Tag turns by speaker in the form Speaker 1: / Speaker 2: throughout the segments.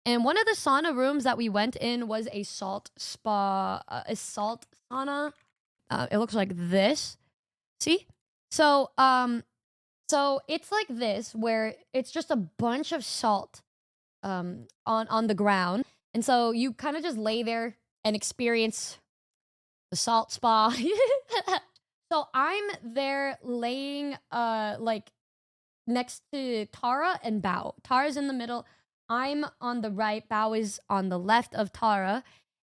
Speaker 1: And one of the sauna rooms that we went in was a salt spa, a salt sauna. It looks like this. See? So, so it's like this, where it's just a bunch of salt on the ground, and so you kind of just lay there and experience the salt spa. So I'm there laying like next to Tara and Bao. Tara's in the middle. I'm on the right. Bao is on the left of Tara.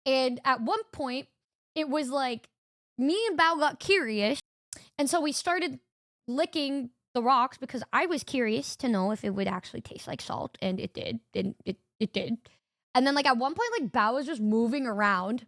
Speaker 1: And at one point, it was like me and Bao got curious. And so we started licking the rocks because I was curious to know if it would actually taste like salt. And it did. And it did. And then, like, at one point, like, Bao was just moving around.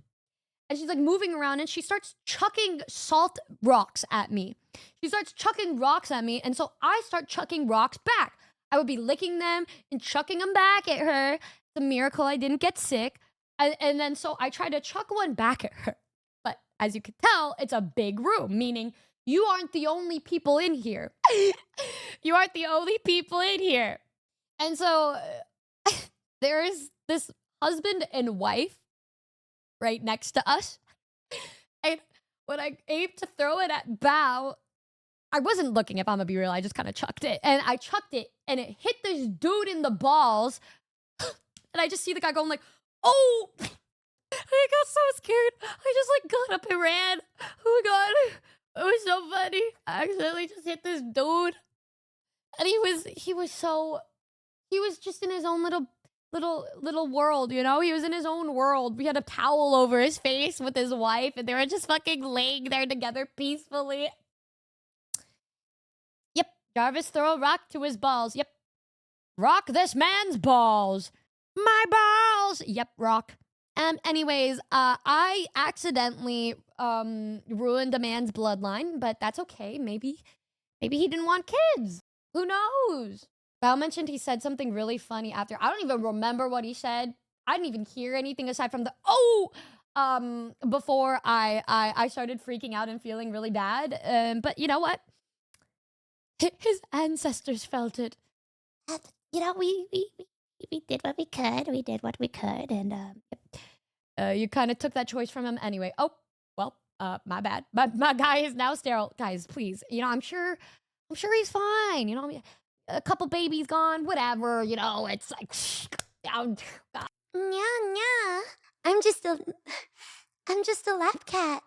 Speaker 1: And she's like moving around and she starts chucking salt rocks at me. She starts chucking rocks at me, and so I start chucking rocks back. I would be licking them and chucking them back at her. It's a miracle I didn't get sick. And then so I tried to chuck one back at her. But as you can tell, it's a big room, meaning you aren't the only people in here. You aren't the only people in here. And so there is this husband and wife right next to us. And when I aimed to throw it at Bao, I wasn't looking, if I'm gonna be real. I just kind of chucked it. And I chucked it, and it hit this dude in the balls. And I just see the guy going like, oh! I got so scared. I just like got up and ran. Oh my god. It was so funny. I accidentally just hit this dude. And he was just in his own little world, you know? He was in his own world. We had a towel over his face with his wife, and they were just fucking laying there together peacefully. Yep, Jarvis throw a rock to his balls. Yep. Rock this man's balls. My balls. Yep, rock. Anyways, I accidentally ruined a man's bloodline, but that's okay. Maybe he didn't want kids. Who knows? Val mentioned he said something really funny after. I don't even remember what he said. I didn't even hear anything aside from the before I started freaking out and feeling really bad. But you know what? His ancestors felt it.
Speaker 2: You know, we did what we could. We did what we could, and
Speaker 1: You kind of took that choice from him anyway. Oh, well, my bad. My guy is now sterile. Guys, please. You know, I'm sure he's fine. You know, a couple babies gone, whatever. You know, it's like,
Speaker 2: yeah, yeah. I'm just a lap cat.